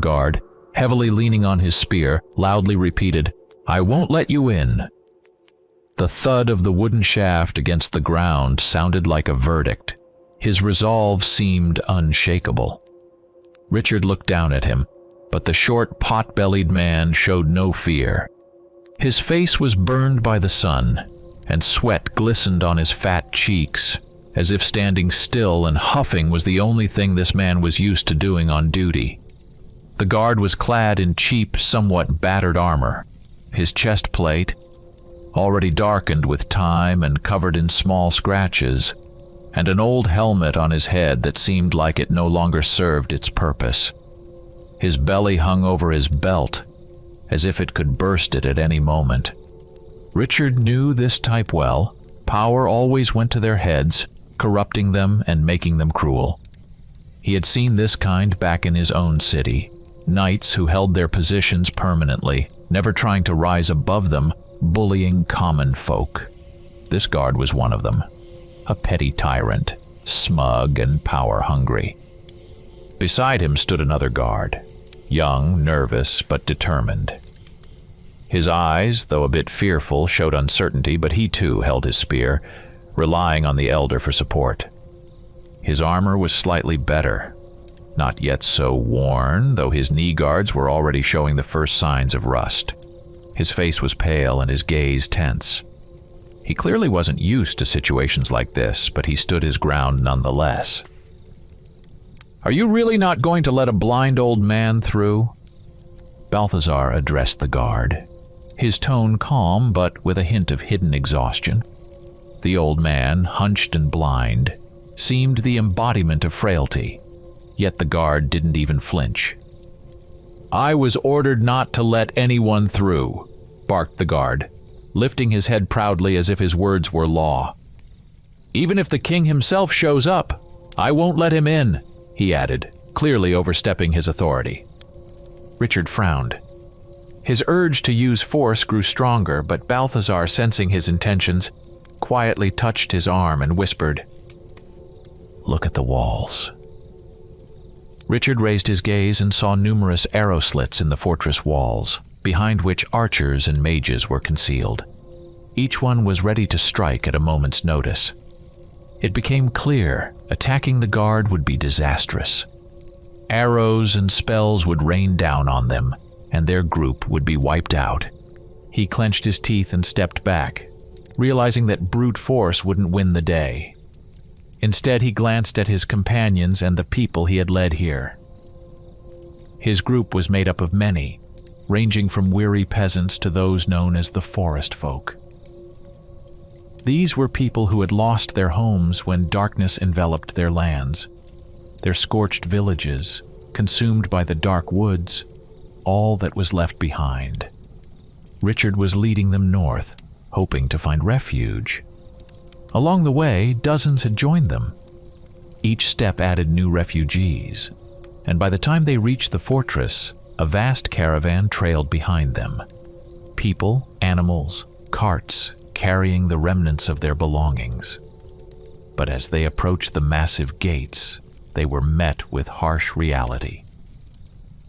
guard, heavily leaning on his spear, loudly repeated, "I won't let you in." The thud of the wooden shaft against the ground sounded like a verdict. His resolve seemed unshakable. Richard looked down at him, but the short, pot-bellied man showed no fear. His face was burned by the sun, and sweat glistened on his fat cheeks, as if standing still and huffing was the only thing this man was used to doing on duty. The guard was clad in cheap, somewhat battered armor. His chest plate, already darkened with time and covered in small scratches, and an old helmet on his head that seemed like it no longer served its purpose. His belly hung over his belt, as if it could burst it at any moment. Richard knew this type well. Power always went to their heads, corrupting them and making them cruel. He had seen this kind back in his own city. Knights who held their positions permanently, never trying to rise above them, bullying common folk. This guard was one of them. A petty tyrant, smug and power-hungry. Beside him stood another guard, young, nervous, but determined. His eyes, though a bit fearful, showed uncertainty, but he too held his spear, relying on the elder for support. His armor was slightly better, not yet so worn, though his knee guards were already showing the first signs of rust. His face was pale and his gaze tense. He clearly wasn't used to situations like this, but he stood his ground nonetheless. "Are you really not going to let a blind old man through?" Balthazar addressed the guard, his tone calm but with a hint of hidden exhaustion. The old man, hunched and blind, seemed the embodiment of frailty, yet the guard didn't even flinch. "I was ordered not to let anyone through," barked the guard, lifting his head proudly as if his words were law. "Even if the king himself shows up, I won't let him in," he added, clearly overstepping his authority. Richard frowned. His urge to use force grew stronger, but Balthazar, sensing his intentions, quietly touched his arm and whispered, "Look at the walls." Richard raised his gaze and saw numerous arrow slits in the fortress walls, behind which archers and mages were concealed. Each one was ready to strike at a moment's notice. It became clear attacking the guard would be disastrous. Arrows and spells would rain down on them, and their group would be wiped out. He clenched his teeth and stepped back, realizing that brute force wouldn't win the day. Instead, he glanced at his companions and the people he had led here. His group was made up of many, ranging from weary peasants to those known as the forest folk. These were people who had lost their homes when darkness enveloped their lands, their scorched villages, consumed by the dark woods, all that was left behind. Richard was leading them north, hoping to find refuge. Along the way, dozens had joined them. Each step added new refugees, and by the time they reached the fortress, a vast caravan trailed behind them. People, animals, carts, carrying the remnants of their belongings. But as they approached the massive gates, they were met with harsh reality.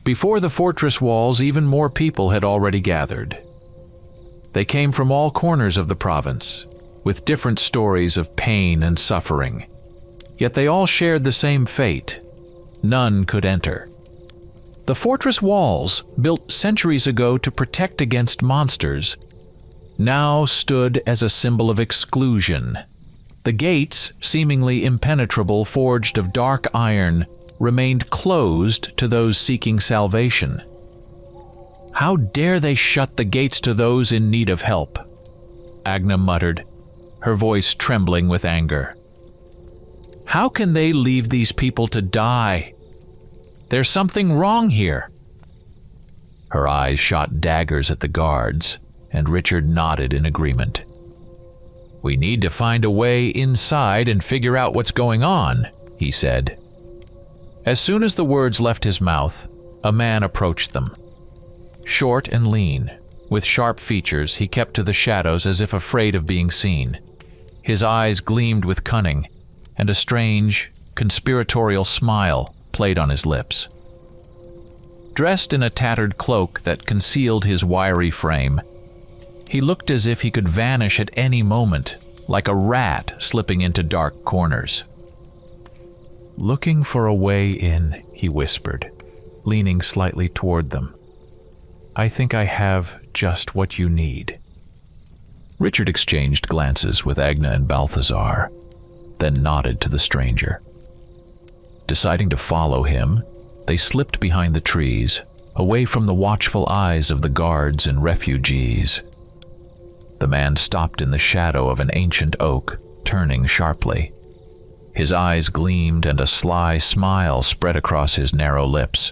Before the fortress walls, even more people had already gathered. They came from all corners of the province, with different stories of pain and suffering. Yet they all shared the same fate. None could enter. The fortress walls, built centuries ago to protect against monsters, now stood as a symbol of exclusion. The gates, seemingly impenetrable, forged of dark iron, remained closed to those seeking salvation. "How dare they shut the gates to those in need of help?" Agna muttered, her voice trembling with anger. "How can they leave these people to die? There's something wrong here." Her eyes shot daggers at the guards, and Richard nodded in agreement. "We need to find a way inside and figure out what's going on," he said. As soon as the words left his mouth, a man approached them. Short and lean, with sharp features, he kept to the shadows as if afraid of being seen. His eyes gleamed with cunning, and a strange, conspiratorial smile played on his lips. dressed in a tattered cloak that concealed his wiry frame. He looked as if he could vanish at any moment, like a rat slipping into dark corners. "Looking for a way in," he whispered, leaning slightly toward them. "I think I have just what you need." Richard exchanged glances with Agna and Balthazar, then nodded to the stranger. Deciding to follow him, they slipped behind the trees, away from the watchful eyes of the guards and refugees. The man stopped in the shadow of an ancient oak, turning sharply. His eyes gleamed and a sly smile spread across his narrow lips.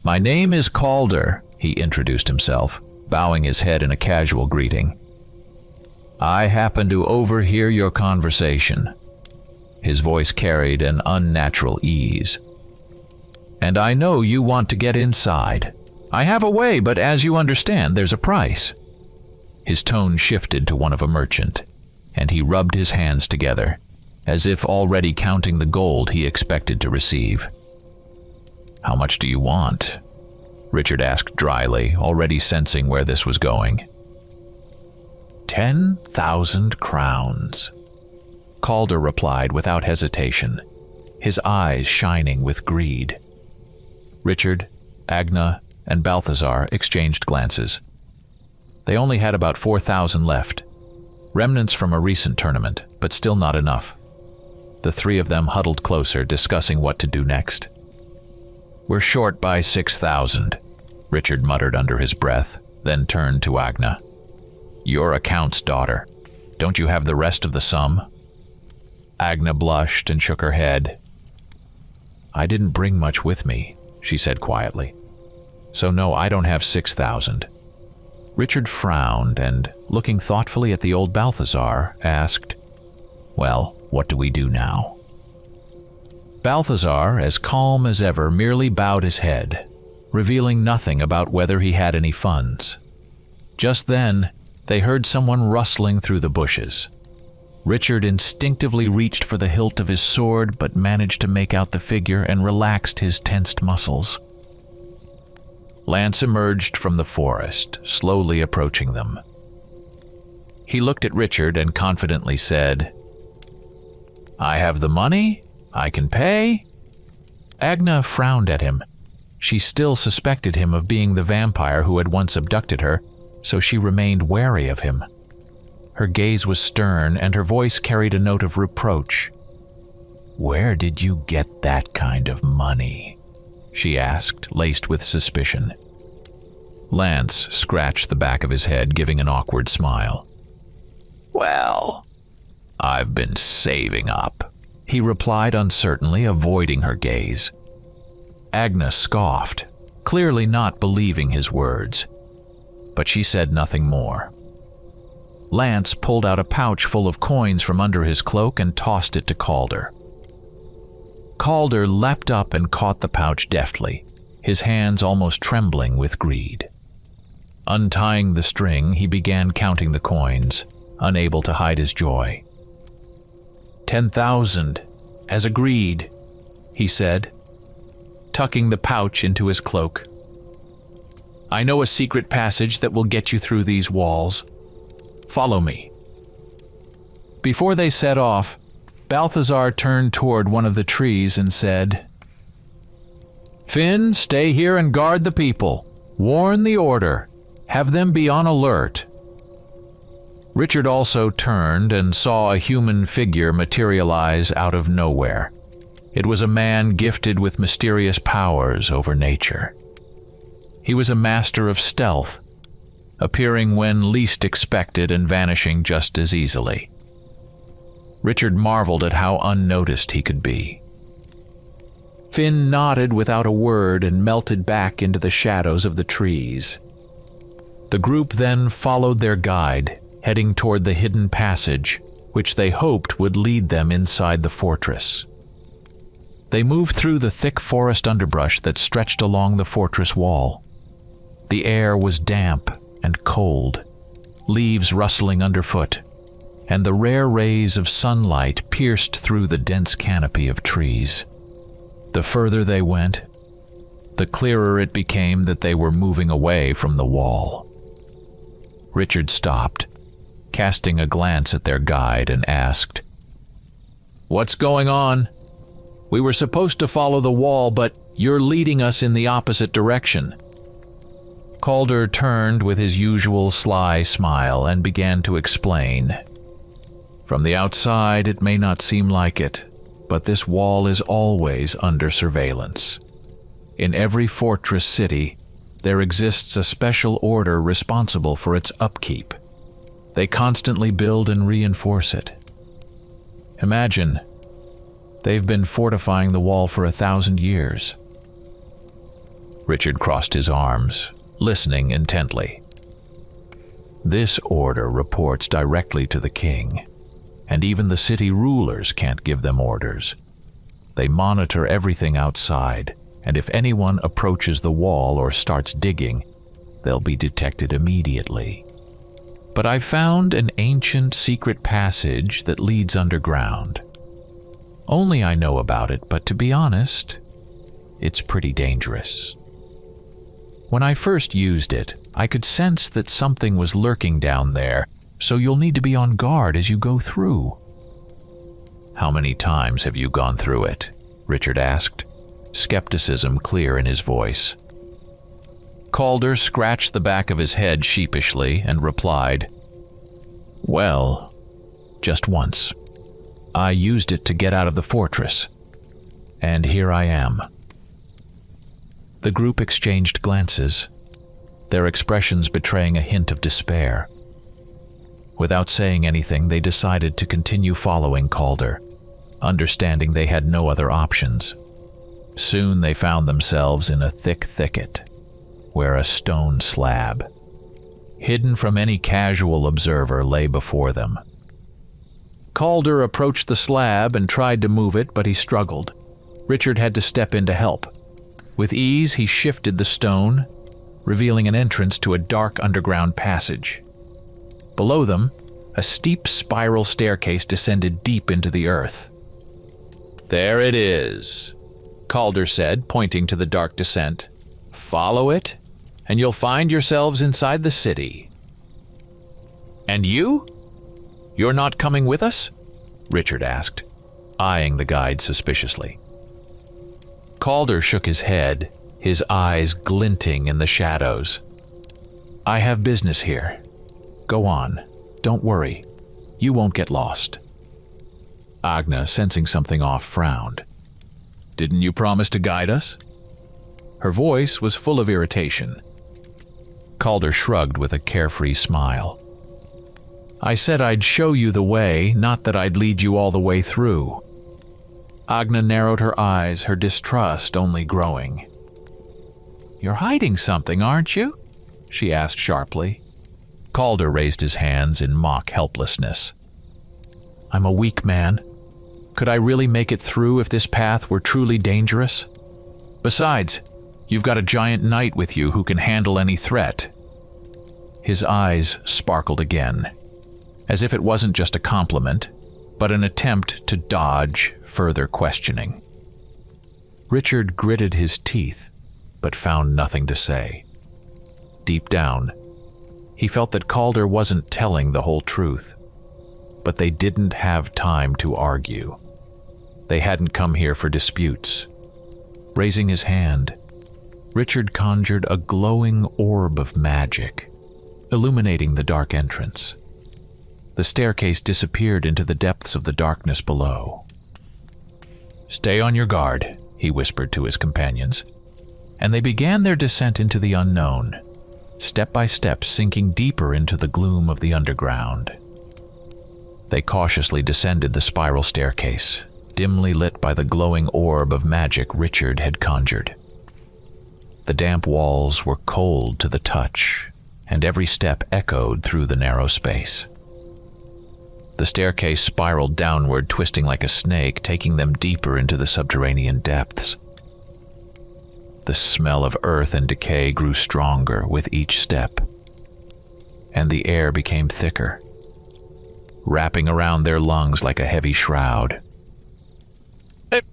"My name is Calder," he introduced himself, bowing his head in a casual greeting. "I happen to overhear your conversation." His voice carried an unnatural ease. "And I know you want to get inside. I have a way, but as you understand, there's a price." His tone shifted to one of a merchant, and he rubbed his hands together, as if already counting the gold he expected to receive. "How much do you want?" Richard asked dryly, already sensing where this was going. 10,000 crowns. Calder replied without hesitation, his eyes shining with greed. Richard, Agna, and Balthazar exchanged glances. They only had about 4,000 left, remnants from a recent tournament, but still not enough. The three of them huddled closer, discussing what to do next. "We're short by 6,000, Richard muttered under his breath, then turned to Agna. "You're a count's daughter. Don't you have the rest of the sum?" Agna blushed and shook her head. "I didn't bring much with me," she said quietly. "So no, I don't have 6,000. Richard frowned and, looking thoughtfully at the old Balthazar, asked, "Well, what do we do now?" Balthazar, as calm as ever, merely bowed his head, revealing nothing about whether he had any funds. Just then, they heard someone rustling through the bushes. Richard instinctively reached for the hilt of his sword, but managed to make out the figure and relaxed his tensed muscles. Lance emerged from the forest, slowly approaching them. He looked at Richard and confidently said, "I have the money. I can pay." Agna frowned at him. She still suspected him of being the vampire who had once abducted her, so she remained wary of him. Her gaze was stern, and her voice carried a note of reproach. "Where did you get that kind of money?" she asked, laced with suspicion. Lance scratched the back of his head, giving an awkward smile. "Well, I've been saving up," he replied uncertainly, avoiding her gaze. Agnes scoffed, clearly not believing his words, but she said nothing more. Lance pulled out a pouch full of coins from under his cloak and tossed it to Calder. Calder leapt up and caught the pouch deftly, his hands almost trembling with greed. Untying the string, he began counting the coins, unable to hide his joy. 10,000, as agreed, he said, tucking the pouch into his cloak. "I know a secret passage that will get you through these walls. Follow me." Before they set off, Balthazar turned toward one of the trees and said, "Finn, stay here and guard the people. Warn the order. Have them be on alert." Richard also turned and saw a human figure materialize out of nowhere. It was a man gifted with mysterious powers over nature. He was a master of stealth, appearing when least expected and vanishing just as easily. Richard marveled at how unnoticed he could be. Finn nodded without a word and melted back into the shadows of the trees. The group then followed their guide, heading toward the hidden passage, which they hoped would lead them inside the fortress. They moved through the thick forest underbrush that stretched along the fortress wall. The air was damp and cold, leaves rustling underfoot, and the rare rays of sunlight pierced through the dense canopy of trees. The further they went, the clearer it became that they were moving away from the wall. Richard stopped, casting a glance at their guide, and asked, "What's going on? We were supposed to follow the wall, but you're leading us in the opposite direction." Calder turned with his usual sly smile and began to explain. "From the outside, it may not seem like it, but this wall is always under surveillance. In every fortress city, there exists a special order responsible for its upkeep. They constantly build and reinforce it. Imagine, they've been fortifying the wall for 1,000 years. Richard crossed his arms, listening intently. "This order reports directly to the king, and even the city rulers can't give them orders. They monitor everything outside, and if anyone approaches the wall or starts digging, they'll be detected immediately. But I found an ancient secret passage that leads underground. Only I know about it, but to be honest, it's pretty dangerous. When I first used it, I could sense that something was lurking down there, so you'll need to be on guard as you go through." "How many times have you gone through it?" Richard asked, skepticism clear in his voice. Calder scratched the back of his head sheepishly and replied, "Well, just once. I used it to get out of the fortress, and here I am." The group exchanged glances, their expressions betraying a hint of despair. Without saying anything, they decided to continue following Calder, understanding they had no other options. Soon they found themselves in a thick thicket, where a stone slab, hidden from any casual observer, lay before them. Calder approached the slab and tried to move it, but he struggled. Richard had to step in to help. With ease, he shifted the stone, revealing an entrance to a dark underground passage. Below them, a steep spiral staircase descended deep into the earth. "There it is," Calder said, pointing to the dark descent. "Follow it, and you'll find yourselves inside the city." "And you? You're not coming with us?" Richard asked, eyeing the guide suspiciously. Calder shook his head, his eyes glinting in the shadows. "I have business here. Go on. Don't worry. You won't get lost." Agna, sensing something off, frowned. "Didn't you promise to guide us?" Her voice was full of irritation. Calder shrugged with a carefree smile. "I said I'd show you the way, not that I'd lead you all the way through." Agna narrowed her eyes, her distrust only growing. "You're hiding something, aren't you?" she asked sharply. Calder raised his hands in mock helplessness. "I'm a weak man. Could I really make it through if this path were truly dangerous? Besides, you've got a giant knight with you who can handle any threat." His eyes sparkled again, as if it wasn't just a compliment, but an attempt to dodge further questioning. Richard gritted his teeth, but found nothing to say. Deep down, he felt that Calder wasn't telling the whole truth, but they didn't have time to argue. They hadn't come here for disputes. Raising his hand, Richard conjured a glowing orb of magic, illuminating the dark entrance. The staircase disappeared into the depths of the darkness below. "Stay on your guard," he whispered to his companions, and they began their descent into the unknown, step by step sinking deeper into the gloom of the underground. They cautiously descended the spiral staircase, dimly lit by the glowing orb of magic Richard had conjured. The damp walls were cold to the touch, and every step echoed through the narrow space. The staircase spiraled downward, twisting like a snake, taking them deeper into the subterranean depths. The smell of earth and decay grew stronger with each step, and the air became thicker, wrapping around their lungs like a heavy shroud.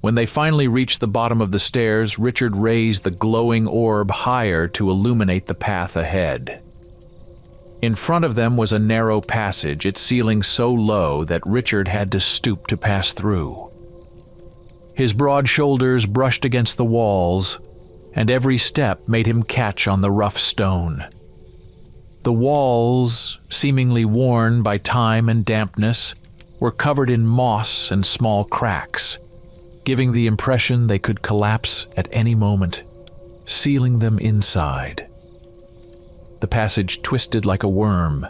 When they finally reached the bottom of the stairs, Richard raised the glowing orb higher to illuminate the path ahead. In front of them was a narrow passage, its ceiling so low that Richard had to stoop to pass through. His broad shoulders brushed against the walls, and every step made him catch on the rough stone. The walls, seemingly worn by time and dampness, were covered in moss and small cracks, giving the impression they could collapse at any moment, sealing them inside. The passage twisted like a worm,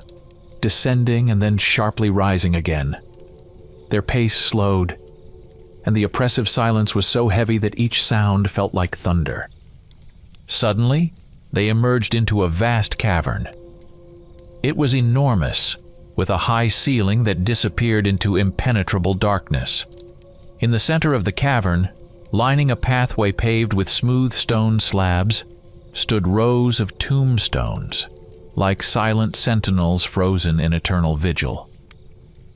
descending and then sharply rising again. Their pace slowed, and the oppressive silence was so heavy that each sound felt like thunder. Suddenly, they emerged into a vast cavern. It was enormous, with a high ceiling that disappeared into impenetrable darkness. In the center of the cavern, lining a pathway paved with smooth stone slabs, stood rows of tombstones, like silent sentinels frozen in eternal vigil.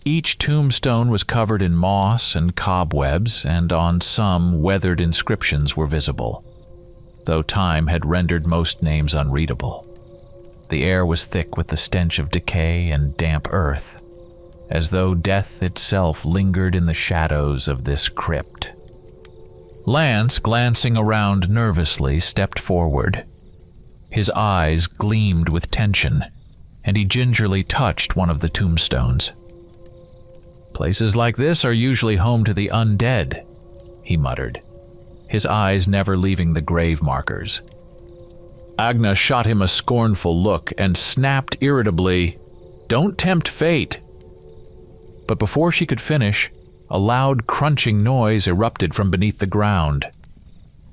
Each tombstone was covered in moss and cobwebs, and on some weathered inscriptions were visible, though time had rendered most names unreadable. The air was thick with the stench of decay and damp earth, as though death itself lingered in the shadows of this crypt. Lance, glancing around nervously, stepped forward. His eyes gleamed with tension, and he gingerly touched one of the tombstones. "Places like this are usually home to the undead," he muttered, his eyes never leaving the grave markers. Agna shot him a scornful look and snapped irritably, "Don't tempt fate!" But before she could finish, a loud crunching noise erupted from beneath the ground.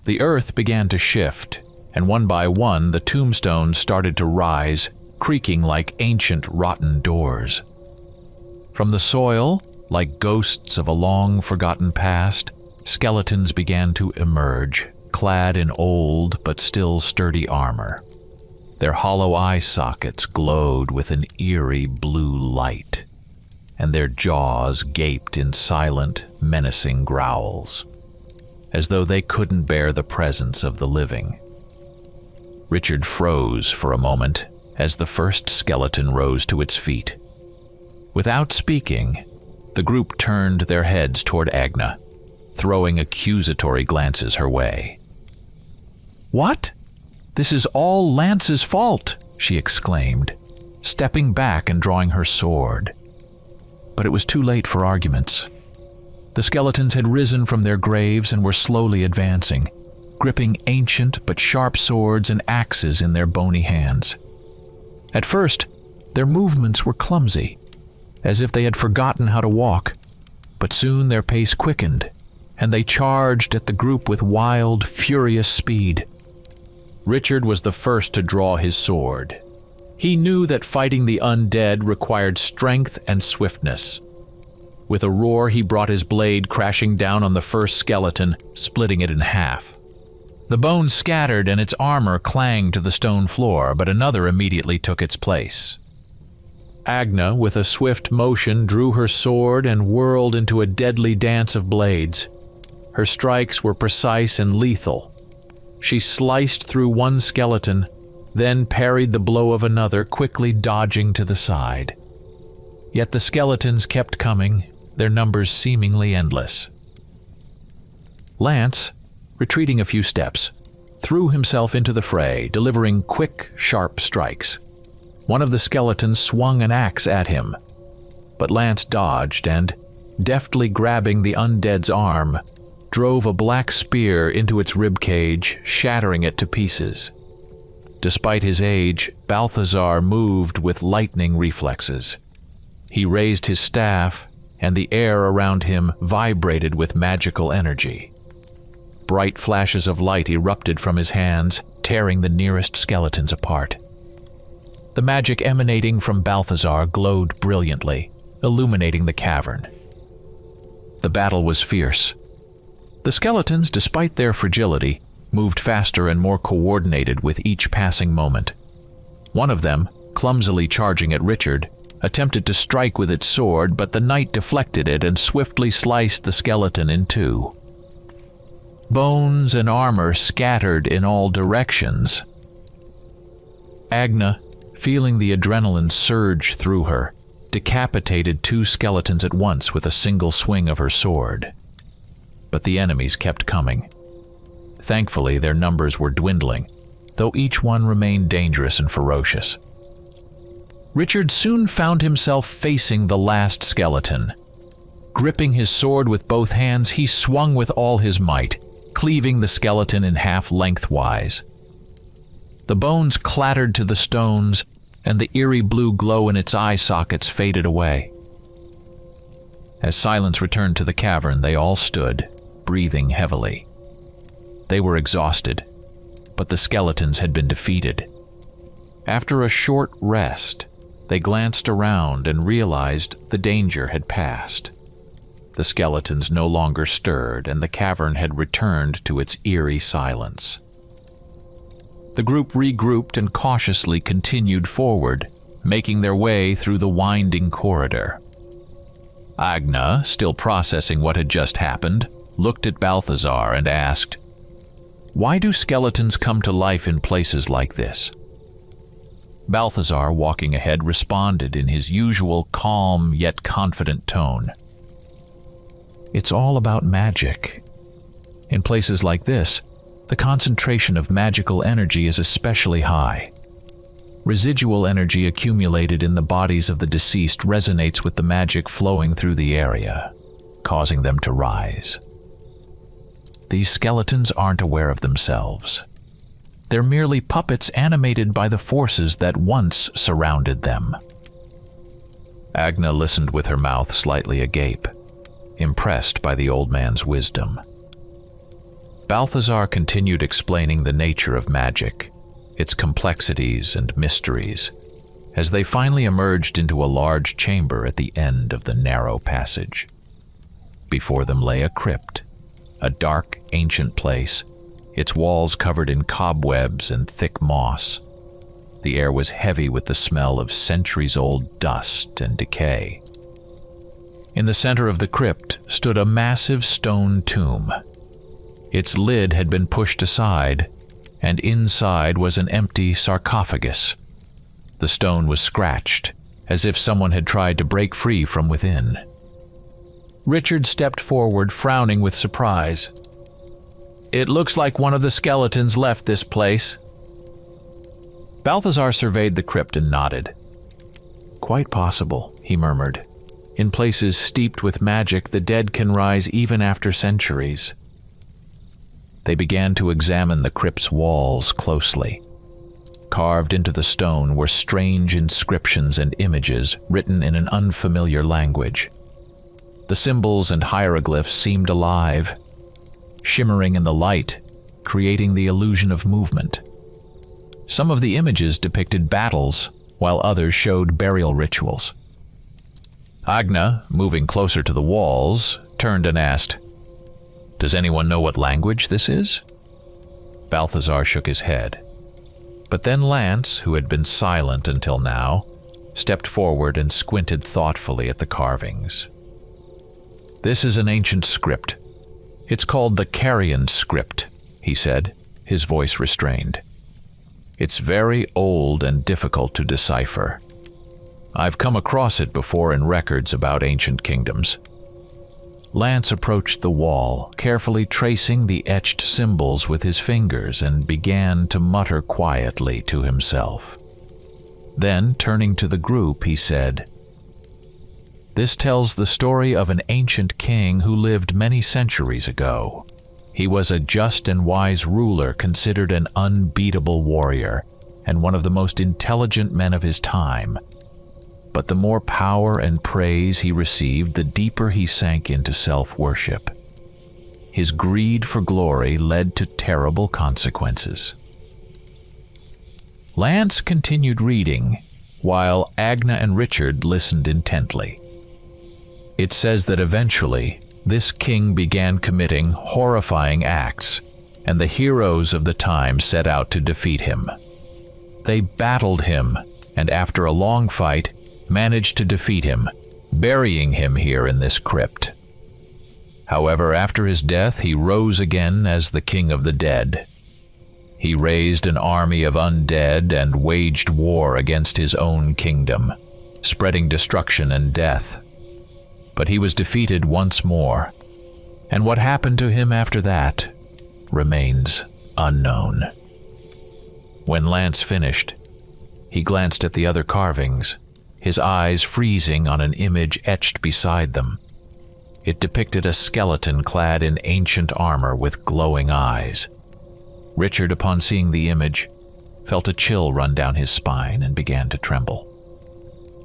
The earth began to shift, and one by one the tombstones started to rise, creaking like ancient rotten doors. From the soil, like ghosts of a long-forgotten past, skeletons began to emerge, clad in old but still sturdy armor. Their hollow eye sockets glowed with an eerie blue light, and their jaws gaped in silent, menacing growls, as though they couldn't bear the presence of the living. Richard froze for a moment as the first skeleton rose to its feet. Without speaking, the group turned their heads toward Agna, throwing accusatory glances her way. "What? This is all Lance's fault!" she exclaimed, stepping back and drawing her sword. But it was too late for arguments. The skeletons had risen from their graves and were slowly advancing, gripping ancient but sharp swords and axes in their bony hands. At first, their movements were clumsy, as if they had forgotten how to walk, but soon their pace quickened, and they charged at the group with wild, furious speed. Richard was the first to draw his sword. He knew that fighting the undead required strength and swiftness. With a roar, he brought his blade crashing down on the first skeleton, splitting it in half. The bones scattered and its armor clanged to the stone floor, but another immediately took its place. Agna, with a swift motion, drew her sword and whirled into a deadly dance of blades. Her strikes were precise and lethal. She sliced through one skeleton, then parried the blow of another, quickly dodging to the side. Yet the skeletons kept coming, their numbers seemingly endless. Lance, retreating a few steps, threw himself into the fray, delivering quick, sharp strikes. One of the skeletons swung an axe at him, but Lance dodged and, deftly grabbing the undead's arm, drove a black spear into its ribcage, shattering it to pieces. Despite his age, Balthazar moved with lightning reflexes. He raised his staff, and the air around him vibrated with magical energy. Bright flashes of light erupted from his hands, tearing the nearest skeletons apart. The magic emanating from Balthazar glowed brilliantly, illuminating the cavern. The battle was fierce. The skeletons, despite their fragility, moved faster and more coordinated with each passing moment. One of them, clumsily charging at Richard, attempted to strike with its sword, but the knight deflected it and swiftly sliced the skeleton in two. bones and armor scattered in all directions. Agna, feeling the adrenaline surge through her, decapitated 2 skeletons at once with a single swing of her sword. But the enemies kept coming. Thankfully, their numbers were dwindling, though each one remained dangerous and ferocious. Richard soon found himself facing the last skeleton. Gripping his sword with both hands, he swung with all his might, cleaving the skeleton in half lengthwise. The bones clattered to the stones, and the eerie blue glow in its eye sockets faded away. As silence returned to the cavern, they all stood, breathing heavily. They were exhausted, but the skeletons had been defeated. After a short rest, they glanced around and realized the danger had passed. The skeletons no longer stirred, and the cavern had returned to its eerie silence. The group regrouped and cautiously continued forward, making their way through the winding corridor. Agna, still processing what had just happened, looked at Balthazar and asked, "Why do skeletons come to life in places like this?" Balthazar, walking ahead, responded in his usual calm yet confident tone. "It's all about magic. In places like this, the concentration of magical energy is especially high. Residual energy accumulated in the bodies of the deceased resonates with the magic flowing through the area, causing them to rise. These skeletons aren't aware of themselves. They're merely puppets animated by the forces that once surrounded them." Agna listened with her mouth slightly agape, impressed by the old man's wisdom. Balthazar continued explaining the nature of magic, its complexities and mysteries, as they finally emerged into a large chamber at the end of the narrow passage. Before them lay a crypt, a dark, ancient place, its walls covered in cobwebs and thick moss. The air was heavy with the smell of centuries-old dust and decay. In the center of the crypt stood a massive stone tomb. Its lid had been pushed aside, and inside was an empty sarcophagus. The stone was scratched, as if someone had tried to break free from within. Richard stepped forward, frowning with surprise. "It looks like one of the skeletons left this place." Balthazar surveyed the crypt and nodded. "Quite possible," he murmured. "In places steeped with magic, the dead can rise even after centuries." They began to examine the crypt's walls closely. Carved into the stone were strange inscriptions and images written in an unfamiliar language. The symbols and hieroglyphs seemed alive, shimmering in the light, creating the illusion of movement. Some of the images depicted battles, while others showed burial rituals. Agna, moving closer to the walls, turned and asked, "Does anyone know what language this is?" Balthazar shook his head. But then Lance, who had been silent until now, stepped forward and squinted thoughtfully at the carvings. "This is an ancient script. It's called the Carrion script," he said, his voice restrained. "It's very old and difficult to decipher. I've come across it before in records about ancient kingdoms." Lance approached the wall, carefully tracing the etched symbols with his fingers, and began to mutter quietly to himself. Then, turning to the group, he said, "This tells the story of an ancient king who lived many centuries ago. He was a just and wise ruler, considered an unbeatable warrior, and one of the most intelligent men of his time. But the more power and praise he received, the deeper he sank into self-worship. His greed for glory led to terrible consequences." Lance continued reading, while Agna and Richard listened intently. It says that eventually, this king began committing horrifying acts, and the heroes of the time set out to defeat him. They battled him, and after a long fight, managed to defeat him, burying him here in this crypt. However, after his death, he rose again as the king of the dead. He raised an army of undead and waged war against his own kingdom, spreading destruction and death. But he was defeated once more, and what happened to him after that remains unknown. When Lance finished, he glanced at the other carvings, his eyes freezing on an image etched beside them. It depicted a skeleton clad in ancient armor with glowing eyes. Richard, upon seeing the image, felt a chill run down his spine and began to tremble.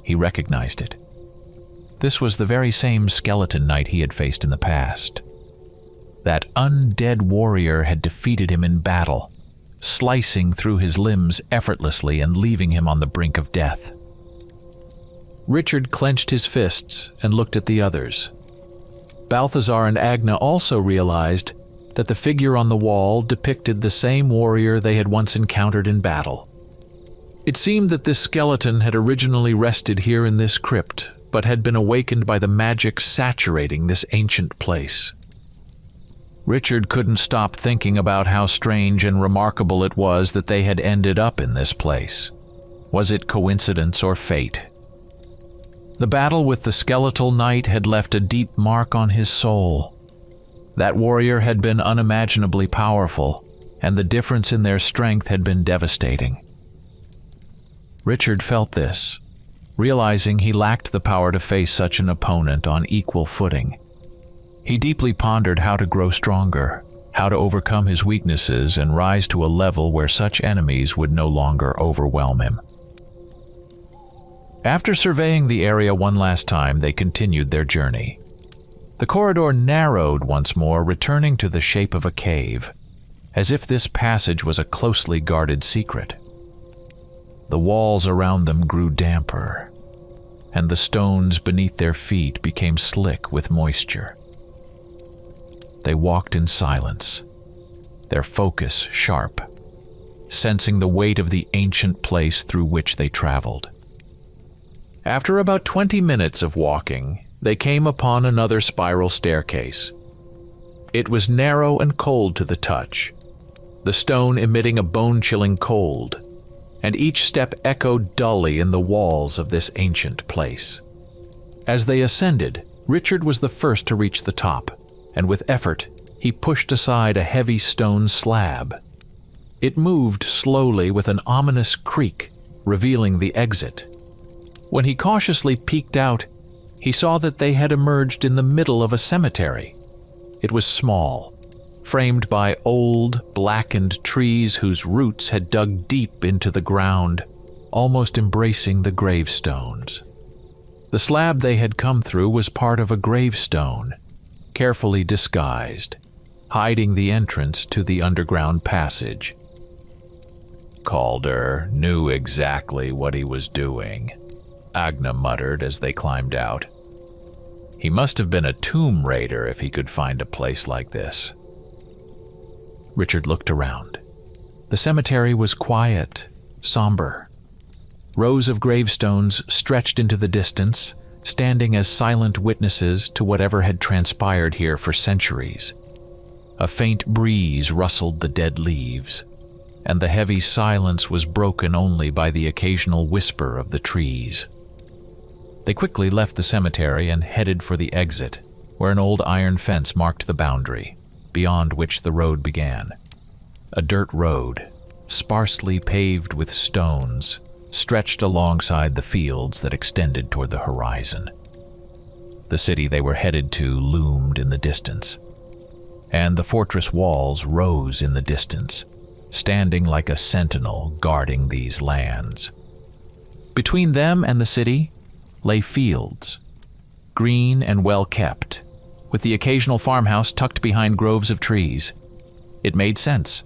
He recognized it. This was the very same skeleton knight he had faced in the past. That undead warrior had defeated him in battle, slicing through his limbs effortlessly and leaving him on the brink of death. Richard clenched his fists and looked at the others. Balthazar and Agna also realized that the figure on the wall depicted the same warrior they had once encountered in battle. It seemed that this skeleton had originally rested here in this crypt, but had been awakened by the magic saturating this ancient place. Richard couldn't stop thinking about how strange and remarkable it was that they had ended up in this place. Was it coincidence or fate? The battle with the skeletal knight had left a deep mark on his soul. That warrior had been unimaginably powerful, and the difference in their strength had been devastating. Richard felt this, realizing he lacked the power to face such an opponent on equal footing. He deeply pondered how to grow stronger, how to overcome his weaknesses and rise to a level where such enemies would no longer overwhelm him. After surveying the area one last time, they continued their journey. The corridor narrowed once more, returning to the shape of a cave, as if this passage was a closely guarded secret. The walls around them grew damper, and the stones beneath their feet became slick with moisture. They walked in silence, their focus sharp, sensing the weight of the ancient place through which they traveled. After about 20 minutes of walking, they came upon another spiral staircase. It was narrow and cold to the touch, the stone emitting a bone-chilling cold, and each step echoed dully in the walls of this ancient place. As they ascended, Richard was the first to reach the top, and with effort, he pushed aside a heavy stone slab. It moved slowly with an ominous creak, revealing the exit. When he cautiously peeked out, he saw that they had emerged in the middle of a cemetery. It was small, framed by old, blackened trees whose roots had dug deep into the ground, almost embracing the gravestones. The slab they had come through was part of a gravestone, carefully disguised, hiding the entrance to the underground passage. Calder knew exactly what he was doing, Agna muttered as they climbed out. He must have been a tomb raider if he could find a place like this. Richard looked around. The cemetery was quiet, somber. Rows of gravestones stretched into the distance, standing as silent witnesses to whatever had transpired here for centuries. A faint breeze rustled the dead leaves, and the heavy silence was broken only by the occasional whisper of the trees. They quickly left the cemetery and headed for the exit, where an old iron fence marked the boundary, beyond which the road began. A dirt road, sparsely paved with stones, stretched alongside the fields that extended toward the horizon. The city they were headed to loomed in the distance, and the fortress walls rose in the distance, standing like a sentinel guarding these lands. Between them and the city lay fields, green and well-kept, with the occasional farmhouse tucked behind groves of trees. It made sense.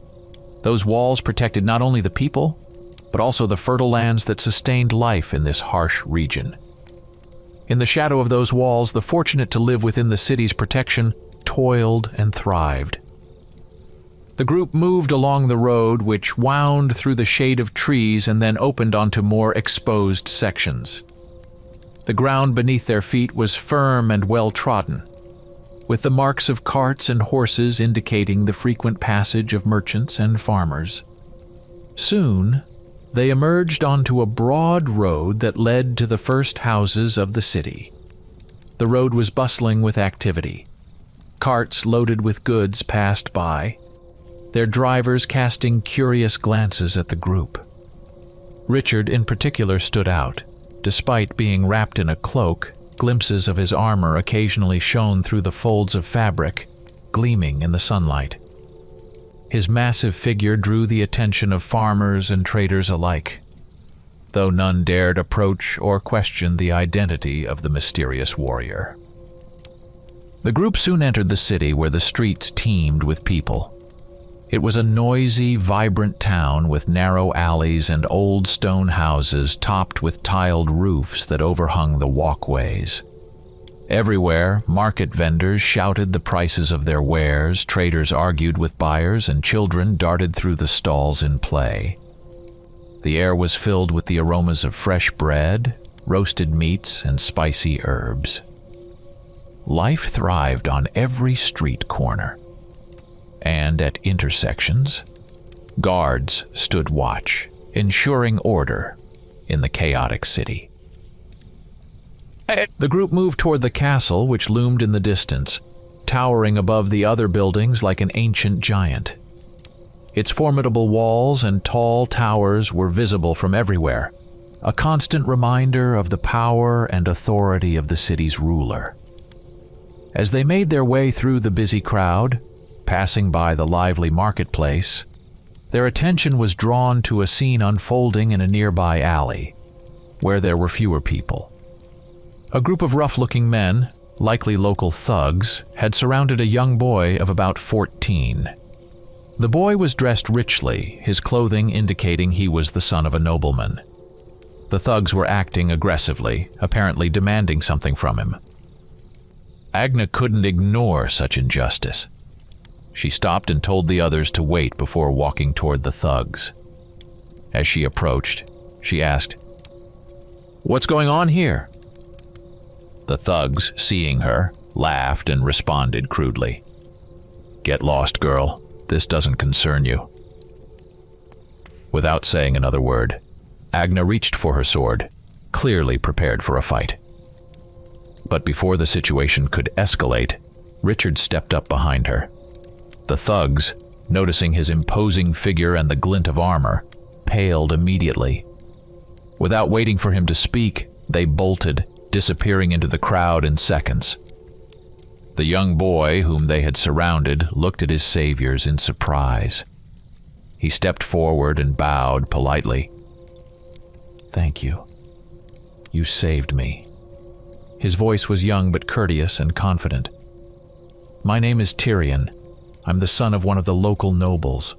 Those walls protected not only the people, but also the fertile lands that sustained life in this harsh region. In the shadow of those walls, the fortunate to live within the city's protection toiled and thrived. The group moved along the road, which wound through the shade of trees and then opened onto more exposed sections. The ground beneath their feet was firm and well-trodden. with the marks of carts and horses indicating the frequent passage of merchants and farmers. Soon, they emerged onto a broad road that led to the first houses of the city. The road was bustling with activity. Carts loaded with goods passed by, their drivers casting curious glances at the group. Richard in particular stood out. Despite being wrapped in a cloak, glimpses of his armor occasionally shone through the folds of fabric, gleaming in the sunlight. His massive figure drew the attention of farmers and traders alike, though none dared approach or question the identity of the mysterious warrior. The group soon entered the city, where the streets teemed with people. It was a noisy, vibrant town with narrow alleys and old stone houses topped with tiled roofs that overhung the walkways. Everywhere, market vendors shouted the prices of their wares, traders argued with buyers, and children darted through the stalls in play. The air was filled with the aromas of fresh bread, roasted meats, and spicy herbs. Life thrived on every street corner. And at intersections, guards stood watch, ensuring order in the chaotic city. The group moved toward the castle, which loomed in the distance, towering above the other buildings like an ancient giant. Its formidable walls and tall towers were visible from everywhere, a constant reminder of the power and authority of the city's ruler. As they made their way through the busy crowd, passing by the lively marketplace, their attention was drawn to a scene unfolding in a nearby alley, where there were fewer people. A group of rough-looking men, likely local thugs, had surrounded a young boy of about 14. The boy was dressed richly, his clothing indicating he was the son of a nobleman. The thugs were acting aggressively, apparently demanding something from him. Agna couldn't ignore such injustice. She stopped and told the others to wait before walking toward the thugs. As she approached, she asked, "What's going on here?" The thugs, seeing her, laughed and responded crudely. "Get lost, girl. This doesn't concern you." Without saying another word, Agna reached for her sword, clearly prepared for a fight. But before the situation could escalate, Richard stepped up behind her. The thugs, noticing his imposing figure and the glint of armor, paled immediately. Without waiting for him to speak, they bolted, disappearing into the crowd in seconds. The young boy, whom they had surrounded, looked at his saviors in surprise. He stepped forward and bowed politely. "Thank you. You saved me." His voice was young but courteous and confident. "My name is Tyrion. I'm the son of one of the local nobles."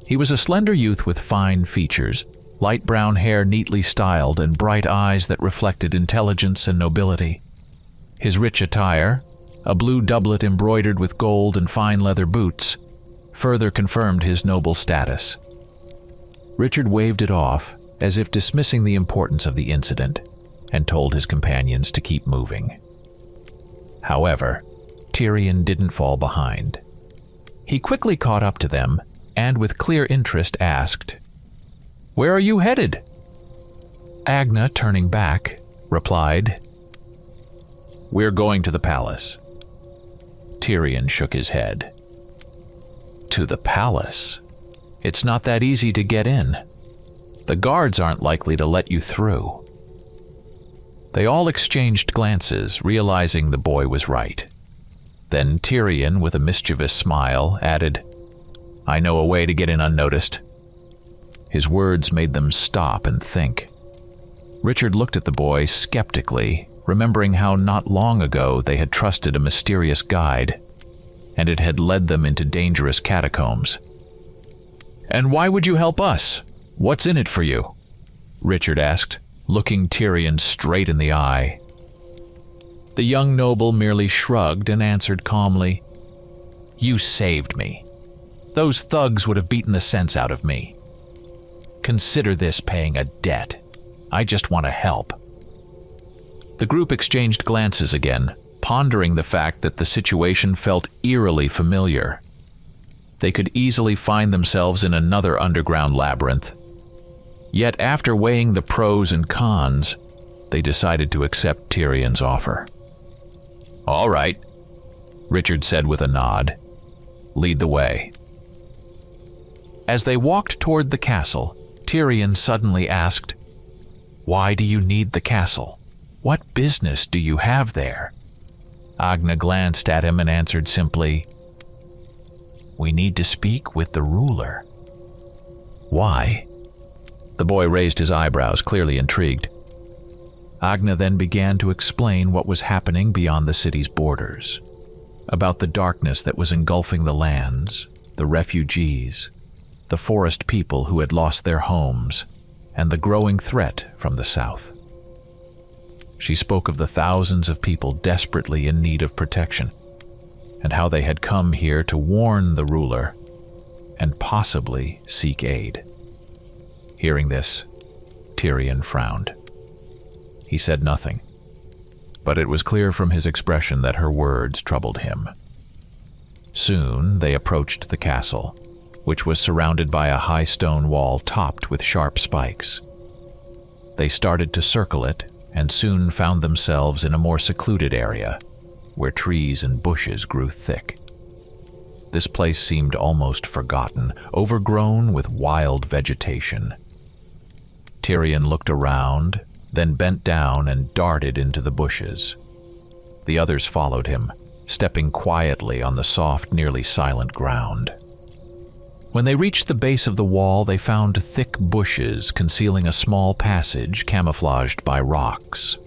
He was a slender youth with fine features, light brown hair neatly styled, and bright eyes that reflected intelligence and nobility. His rich attire, a blue doublet embroidered with gold and fine leather boots, further confirmed his noble status. Richard waved it off, as if dismissing the importance of the incident, and told his companions to keep moving. However, Tyrion didn't fall behind. He quickly caught up to them, and with clear interest asked, "Where are you headed?" Agna, turning back, replied, "We're going to the palace." Tyrion shook his head. "To the palace? It's not that easy to get in. The guards aren't likely to let you through." They all exchanged glances, realizing the boy was right. Then Tyrion, with a mischievous smile, added, "I know a way to get in unnoticed." His words made them stop and think. Richard looked at the boy skeptically, remembering how not long ago they had trusted a mysterious guide, and it had led them into dangerous catacombs. "And why would you help us? What's in it for you?" Richard asked, looking Tyrion straight in the eye. The young noble merely shrugged and answered calmly, "You saved me. Those thugs would have beaten the sense out of me. Consider this paying a debt. I just want to help." The group exchanged glances again, pondering the fact that the situation felt eerily familiar. They could easily find themselves in another underground labyrinth. Yet after weighing the pros and cons, they decided to accept Tyrion's offer. "All right," Richard said with a nod. "Lead the way." As they walked toward the castle, Tyrion suddenly asked, "Why do you need the castle? What business do you have there?" Agna glanced at him and answered simply, "We need to speak with the ruler." "Why?" The boy raised his eyebrows, clearly intrigued. Agna then began to explain what was happening beyond the city's borders, about the darkness that was engulfing the lands, the refugees, the forest people who had lost their homes, and the growing threat from the south. She spoke of the thousands of people desperately in need of protection, and how they had come here to warn the ruler and possibly seek aid. Hearing this, Tyrion frowned. He said nothing, but it was clear from his expression that her words troubled him. Soon they approached the castle, which was surrounded by a high stone wall topped with sharp spikes. They started to circle it and soon found themselves in a more secluded area, where trees and bushes grew thick. This place seemed almost forgotten, overgrown with wild vegetation. Tyrion looked around, then bent down and darted into the bushes. The others followed him, stepping quietly on the soft, nearly silent ground. When they reached the base of the wall, they found thick bushes concealing a small passage camouflaged by rocks.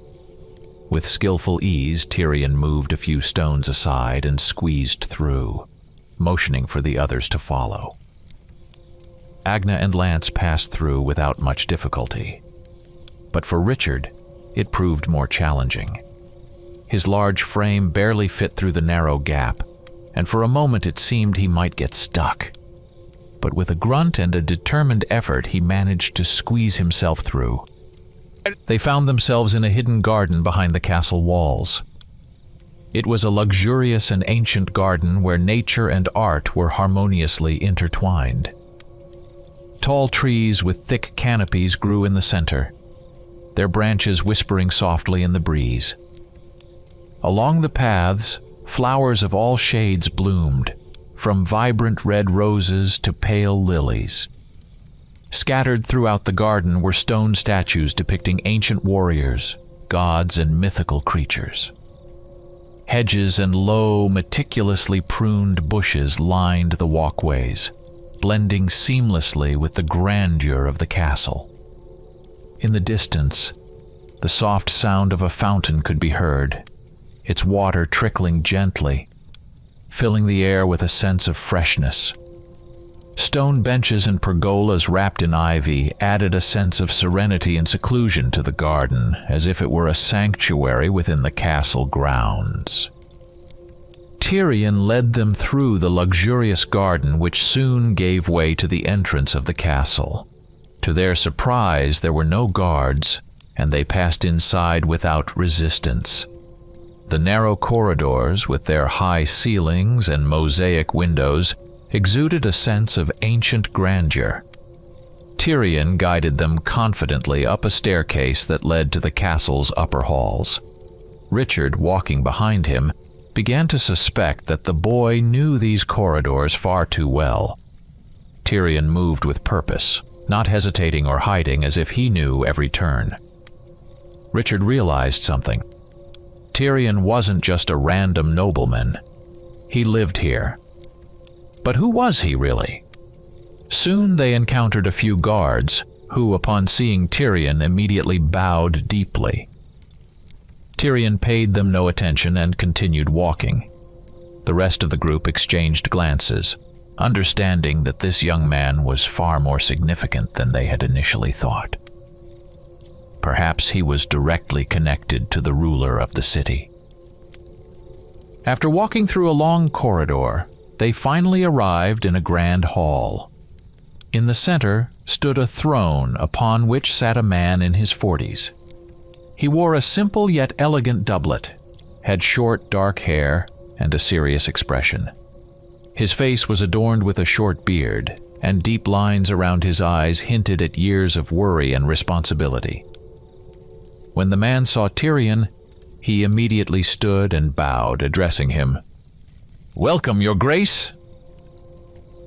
With skillful ease, Tyrion moved a few stones aside and squeezed through, motioning for the others to follow. Agna and Lance passed through without much difficulty. But for Richard, it proved more challenging. His large frame barely fit through the narrow gap, and for a moment it seemed he might get stuck. But with a grunt and a determined effort, he managed to squeeze himself through. They found themselves in a hidden garden behind the castle walls. It was a luxurious and ancient garden where nature and art were harmoniously intertwined. Tall trees with thick canopies grew in the center, their branches whispering softly in the breeze. Along the paths, flowers of all shades bloomed, from vibrant red roses to pale lilies. Scattered throughout the garden were stone statues depicting ancient warriors, gods, and mythical creatures. Hedges and low, meticulously pruned bushes lined the walkways, blending seamlessly with the grandeur of the castle. In the distance, the soft sound of a fountain could be heard, its water trickling gently, filling the air with a sense of freshness. Stone benches and pergolas wrapped in ivy added a sense of serenity and seclusion to the garden, as if it were a sanctuary within the castle grounds. Tyrion led them through the luxurious garden, which soon gave way to the entrance of the castle. To their surprise, there were no guards, and they passed inside without resistance. The narrow corridors, with their high ceilings and mosaic windows, exuded a sense of ancient grandeur. Tyrion guided them confidently up a staircase that led to the castle's upper halls. Richard, walking behind him, began to suspect that the boy knew these corridors far too well. Tyrion moved with purpose, not hesitating or hiding, as if he knew every turn. Richard realized something. Tyrion wasn't just a random nobleman. He lived here. But who was he really? Soon they encountered a few guards, who, upon seeing Tyrion, immediately bowed deeply. Tyrion paid them no attention and continued walking. The rest of the group exchanged glances, understanding that this young man was far more significant than they had initially thought. Perhaps he was directly connected to the ruler of the city. After walking through a long corridor, they finally arrived in a grand hall. In the center stood a throne upon which sat a man in his 40s. He wore a simple yet elegant doublet, had short, dark hair and a serious expression. His face was adorned with a short beard, and deep lines around his eyes hinted at years of worry and responsibility. When the man saw Tyrion, he immediately stood and bowed, addressing him. "Welcome, Your Grace!"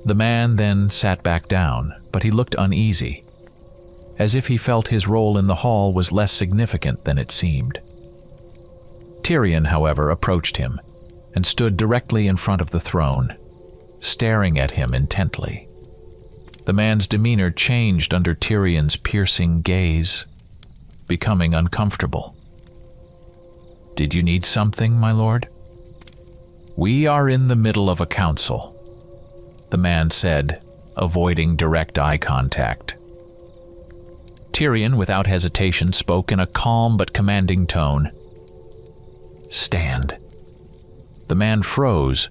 The man then sat back down, but he looked uneasy, as if he felt his role in the hall was less significant than it seemed. Tyrion, however, approached him and stood directly in front of the throne, staring at him intently. The man's demeanor changed under Tyrion's piercing gaze, becoming uncomfortable. "Did you need something, my lord?" "We are in the middle of a council," the man said, avoiding direct eye contact. Tyrion, without hesitation, spoke in a calm but commanding tone. "Stand." The man froze,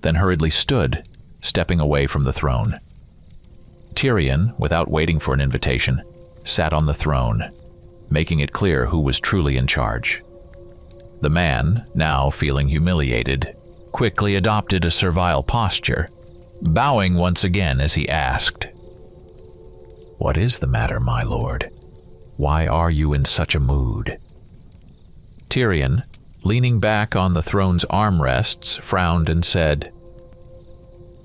then hurriedly stood, stepping away from the throne. Tyrion, without waiting for an invitation, sat on the throne, making it clear who was truly in charge. The man, now feeling humiliated, quickly adopted a servile posture, bowing once again as he asked, "What is the matter, my lord? Why are you in such a mood?" Tyrion, leaning back on the throne's armrests, frowned and said,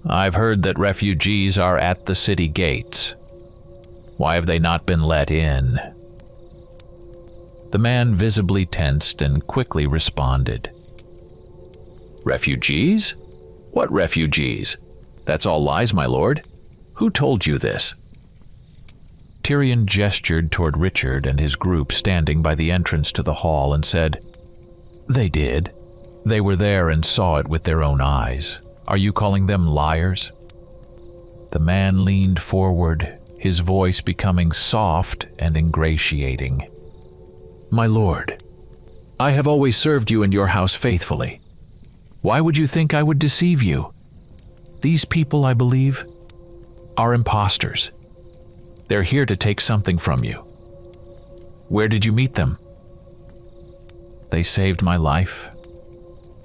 "I've heard that refugees are at the city gates. Why have they not been let in?" The man visibly tensed and quickly responded. "Refugees? What refugees? That's all lies, my lord. Who told you this?" Tyrion gestured toward Richard and his group standing by the entrance to the hall and said, "They did. They were there and saw it with their own eyes. Are you calling them liars?" The man leaned forward, his voice becoming soft and ingratiating. "My lord, I have always served you and your house faithfully. Why would you think I would deceive you? These people, I believe, are imposters. They're here to take something from you. Where did you meet them?" "They saved my life,"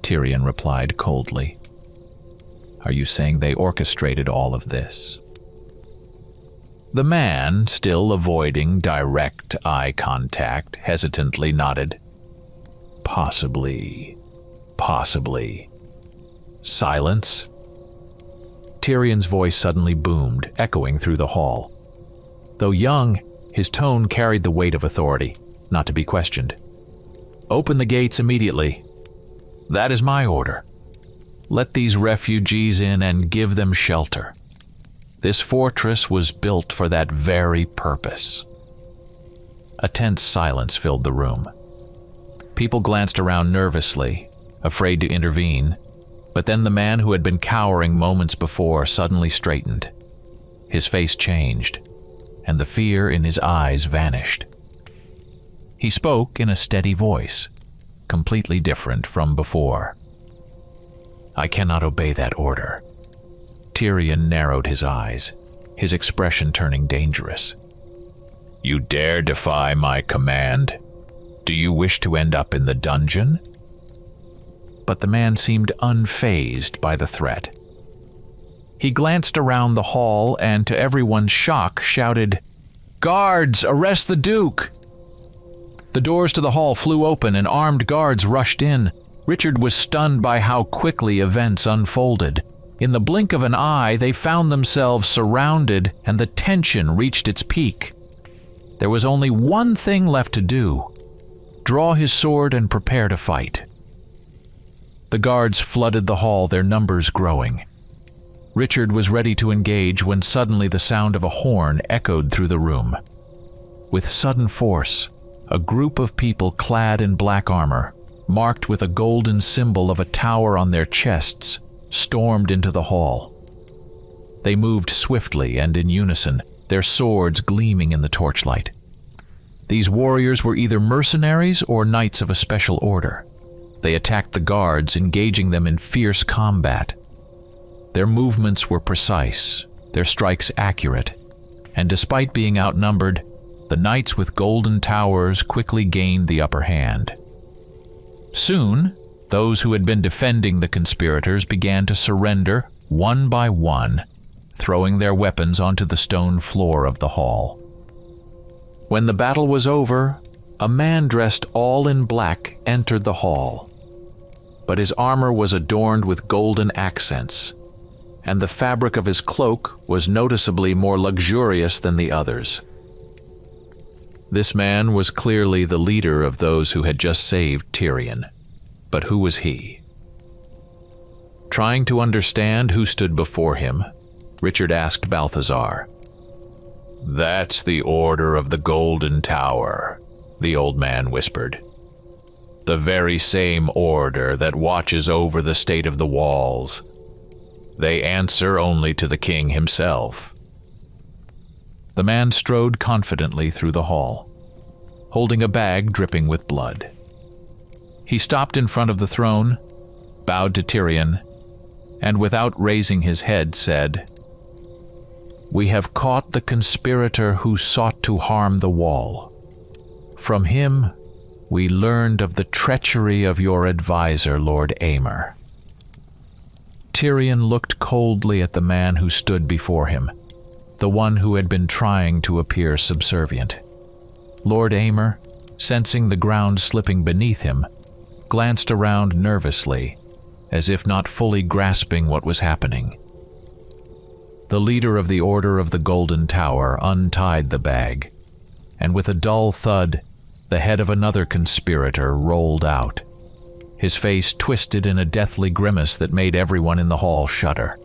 Tyrion replied coldly. "Are you saying they orchestrated all of this?" The man, still avoiding direct eye contact, hesitantly nodded. Possibly. Silence. Tyrion's voice suddenly boomed, echoing through the hall. Though young, his tone carried the weight of authority, not to be questioned. "Open the gates immediately. That is my order. Let these refugees in and give them shelter. This fortress was built for that very purpose." A tense silence filled the room. People glanced around nervously, afraid to intervene, but then the man who had been cowering moments before suddenly straightened. His face changed, and the fear in his eyes vanished. He spoke in a steady voice, completely different from before. "I cannot obey that order." Tyrion narrowed his eyes, his expression turning dangerous. "You dare defy my command? Do you wish to end up in the dungeon?" But the man seemed unfazed by the threat. He glanced around the hall and, to everyone's shock, shouted, "Guards, arrest the Duke!" The doors to the hall flew open and armed guards rushed in. Richard was stunned by how quickly events unfolded. In the blink of an eye, they found themselves surrounded, and the tension reached its peak. There was only one thing left to do: draw his sword and prepare to fight. The guards flooded the hall, their numbers growing. Richard was ready to engage when suddenly the sound of a horn echoed through the room. With sudden force, a group of people clad in black armor, marked with a golden symbol of a tower on their chests, stormed into the hall. They moved swiftly and in unison, their swords gleaming in the torchlight. These warriors were either mercenaries or knights of a special order. They attacked the guards, engaging them in fierce combat. Their movements were precise, their strikes accurate, and despite being outnumbered, the knights with golden towers quickly gained the upper hand. Soon, Those who had been defending the conspirators began to surrender one by one, throwing their weapons onto the stone floor of the hall. When the battle was over, a man dressed all in black entered the hall, but his armor was adorned with golden accents, and the fabric of his cloak was noticeably more luxurious than the others. This man was clearly the leader of those who had just saved Tyrion, but who was he? Trying to understand who stood before him, Richard asked Balthazar. "That's the Order of the Golden Tower," the old man whispered. "The very same order that watches over the state of the walls. They answer only to the king himself." The man strode confidently through the hall, holding a bag dripping with blood. He stopped in front of the throne, bowed to Tyrion, and without raising his head said, "We have caught the conspirator who sought to harm the wall. From him, we learned of the treachery of your advisor, Lord Aemir." Tyrion looked coldly at the man who stood before him, the one who had been trying to appear subservient. Lord Aemir, sensing the ground slipping beneath him, glanced around nervously, as if not fully grasping what was happening. The leader of the Order of the Golden Tower untied the bag, and with a dull thud, the head of another conspirator rolled out, his face twisted in a deathly grimace that made everyone in the hall shudder.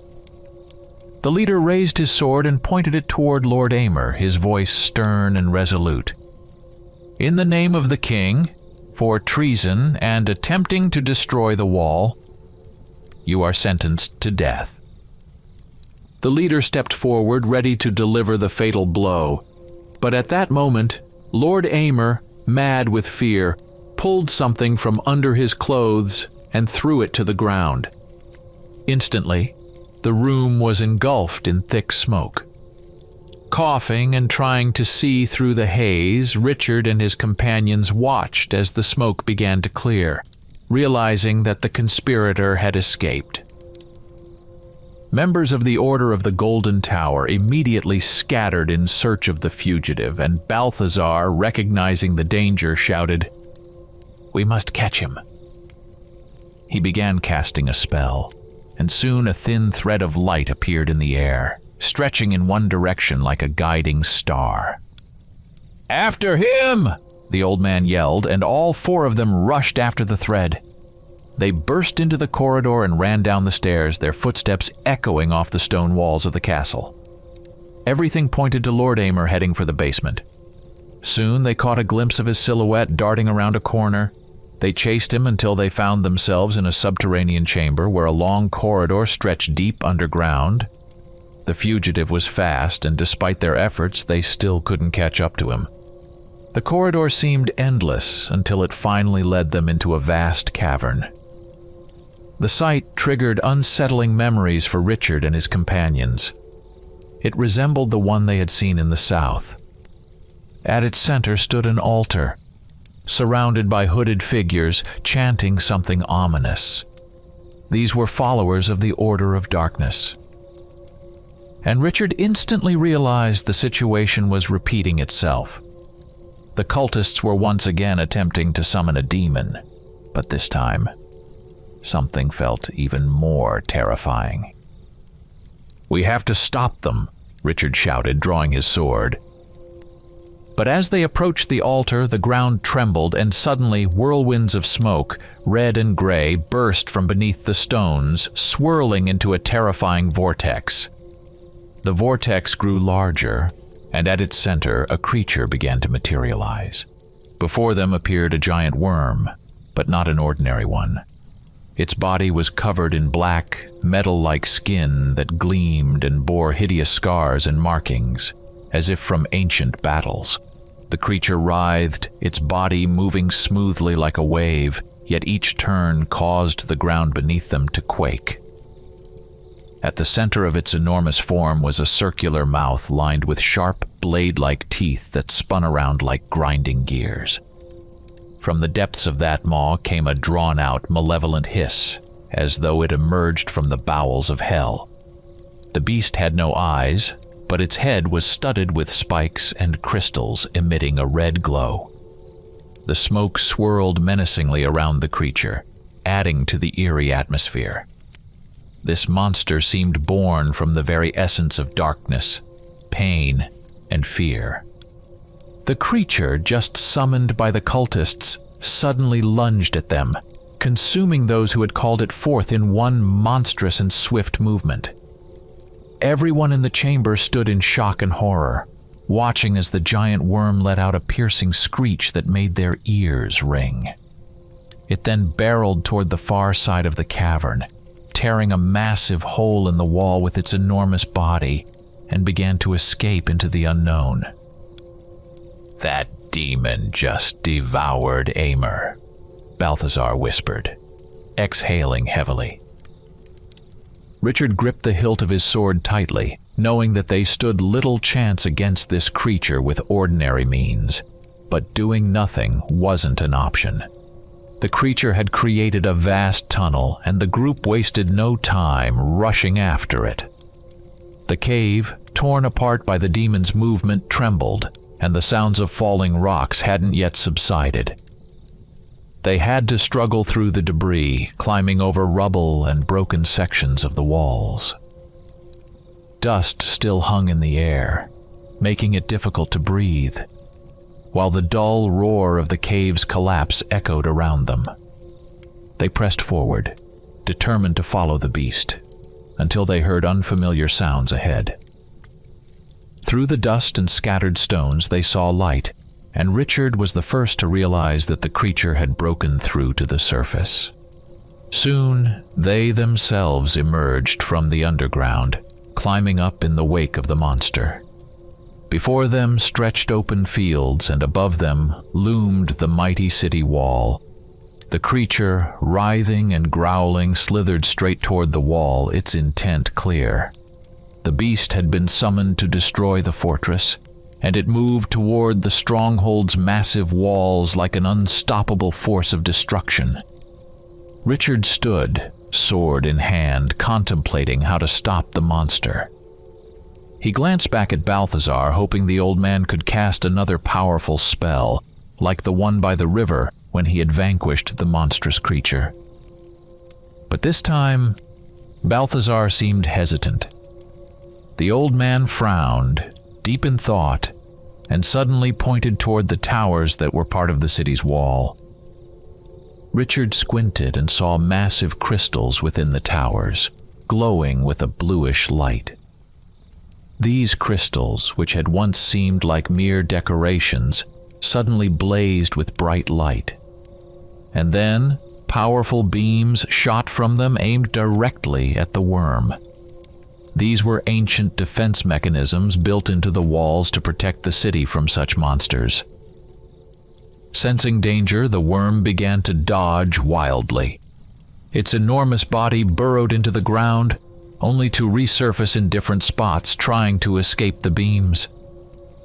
The leader raised his sword and pointed it toward Lord Aemir, his voice stern and resolute. "In the name of the king, for treason and attempting to destroy the wall, you are sentenced to death." The leader stepped forward, ready to deliver the fatal blow, but at that moment, Lord Aemir, mad with fear, pulled something from under his clothes and threw it to the ground. Instantly, the room was engulfed in thick smoke. Coughing and trying to see through the haze, Richard and his companions watched as the smoke began to clear, realizing that the conspirator had escaped. Members of the Order of the Golden Tower immediately scattered in search of the fugitive, and Balthazar, recognizing the danger, shouted, "We must catch him." He began casting a spell, and soon a thin thread of light appeared in the air, stretching in one direction like a guiding star. "After him!" the old man yelled, and all four of them rushed after the thread. They burst into the corridor and ran down the stairs, their footsteps echoing off the stone walls of the castle. Everything pointed to Lord Aemir heading for the basement. Soon they caught a glimpse of his silhouette darting around a corner. They chased him until they found themselves in a subterranean chamber where a long corridor stretched deep underground. The fugitive was fast, and despite their efforts, they still couldn't catch up to him. The corridor seemed endless until it finally led them into a vast cavern. The sight triggered unsettling memories for Richard and his companions. It resembled the one they had seen in the south. At its center stood an altar, surrounded by hooded figures chanting something ominous. These were followers of the Order of Darkness. And Richard instantly realized the situation was repeating itself. The cultists were once again attempting to summon a demon, but this time, something felt even more terrifying. "We have to stop them," Richard shouted, drawing his sword. But as they approached the altar, the ground trembled, and suddenly whirlwinds of smoke, red and gray, burst from beneath the stones, swirling into a terrifying vortex. The vortex grew larger, and at its center a creature began to materialize. Before them appeared a giant worm, but not an ordinary one. Its body was covered in black, metal-like skin that gleamed and bore hideous scars and markings, as if from ancient battles. The creature writhed, its body moving smoothly like a wave, yet each turn caused the ground beneath them to quake. At the center of its enormous form was a circular mouth lined with sharp, blade-like teeth that spun around like grinding gears. From the depths of that maw came a drawn-out, malevolent hiss, as though it emerged from the bowels of hell. The beast had no eyes, but its head was studded with spikes and crystals emitting a red glow. The smoke swirled menacingly around the creature, adding to the eerie atmosphere. This monster seemed born from the very essence of darkness, pain, and fear. The creature, just summoned by the cultists, suddenly lunged at them, consuming those who had called it forth in one monstrous and swift movement. Everyone in the chamber stood in shock and horror, watching as the giant worm let out a piercing screech that made their ears ring. It then barreled toward the far side of the cavern, tearing a massive hole in the wall with its enormous body, and began to escape into the unknown. "That demon just devoured Amer," Balthazar whispered, exhaling heavily. Richard gripped the hilt of his sword tightly, knowing that they stood little chance against this creature with ordinary means. But doing nothing wasn't an option. The creature had created a vast tunnel, and the group wasted no time rushing after it. The cave, torn apart by the demon's movement, trembled, and the sounds of falling rocks hadn't yet subsided. They had to struggle through the debris, climbing over rubble and broken sections of the walls. Dust still hung in the air, making it difficult to breathe, while the dull roar of the cave's collapse echoed around them. They pressed forward, determined to follow the beast, until they heard unfamiliar sounds ahead. Through the dust and scattered stones they saw light, and Richard was the first to realize that the creature had broken through to the surface. Soon, they themselves emerged from the underground, climbing up in the wake of the monster. Before them stretched open fields, and above them loomed the mighty city wall. The creature, writhing and growling, slithered straight toward the wall, its intent clear. The beast had been summoned to destroy the fortress, and it moved toward the stronghold's massive walls like an unstoppable force of destruction. Richard stood, sword in hand, contemplating how to stop the monster. He glanced back at Balthazar, hoping the old man could cast another powerful spell, like the one by the river when he had vanquished the monstrous creature. But this time, Balthazar seemed hesitant. The old man frowned, deep in thought, and suddenly pointed toward the towers that were part of the city's wall. Richard squinted and saw massive crystals within the towers, glowing with a bluish light. These crystals, which had once seemed like mere decorations, suddenly blazed with bright light. And then, powerful beams shot from them, aimed directly at the worm. These were ancient defense mechanisms built into the walls to protect the city from such monsters. Sensing danger, the worm began to dodge wildly. Its enormous body burrowed into the ground, only to resurface in different spots, trying to escape the beams.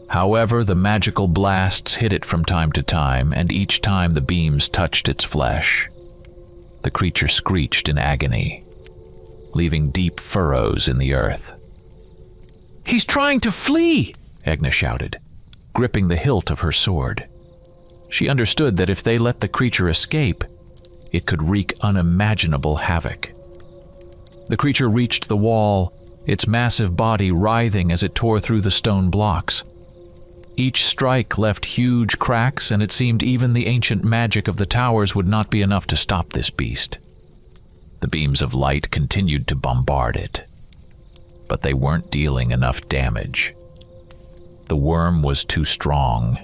However, the magical blasts hit it from time to time, and each time the beams touched its flesh. The creature screeched in agony, leaving deep furrows in the earth. "He's trying to flee!" Egna shouted, gripping the hilt of her sword. She understood that if they let the creature escape, it could wreak unimaginable havoc. The creature reached the wall, its massive body writhing as it tore through the stone blocks. Each strike left huge cracks, and it seemed even the ancient magic of the towers would not be enough to stop this beast. The beams of light continued to bombard it, but they weren't dealing enough damage. The worm was too strong,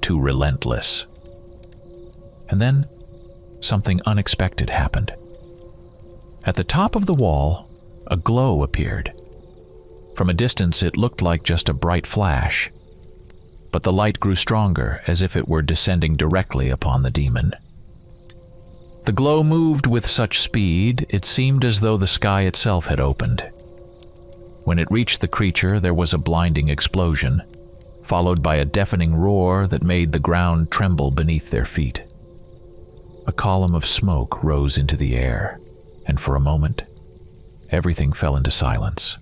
too relentless. And then, something unexpected happened. At the top of the wall, a glow appeared. From a distance, it looked like just a bright flash, but the light grew stronger, as if it were descending directly upon the demon. The glow moved with such speed, it seemed as though the sky itself had opened. When it reached the creature, there was a blinding explosion, followed by a deafening roar that made the ground tremble beneath their feet. A column of smoke rose into the air, and for a moment, everything fell into silence.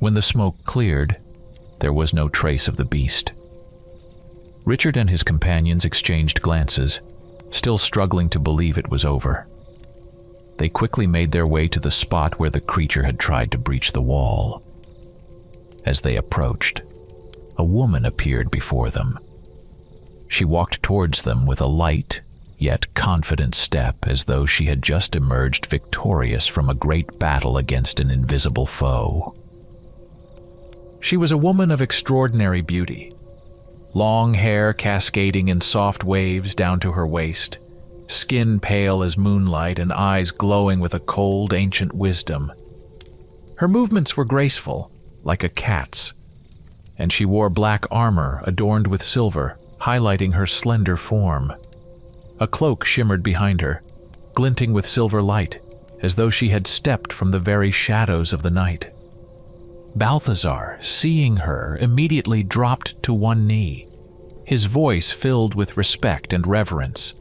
When the smoke cleared, there was no trace of the beast. Richard and his companions exchanged glances, still struggling to believe it was over. They quickly made their way to the spot where the creature had tried to breach the wall. As they approached, a woman appeared before them. She walked towards them with a light, yet confident step, as though she had just emerged victorious from a great battle against an invisible foe. She was a woman of extraordinary beauty. Long hair cascading in soft waves down to her waist, skin pale as moonlight and eyes glowing with a cold, ancient wisdom. Her movements were graceful, like a cat's, and she wore black armor adorned with silver, highlighting her slender form. A cloak shimmered behind her, glinting with silver light, as though she had stepped from the very shadows of the night. Balthazar, seeing her, immediately dropped to one knee, his voice filled with respect and reverence.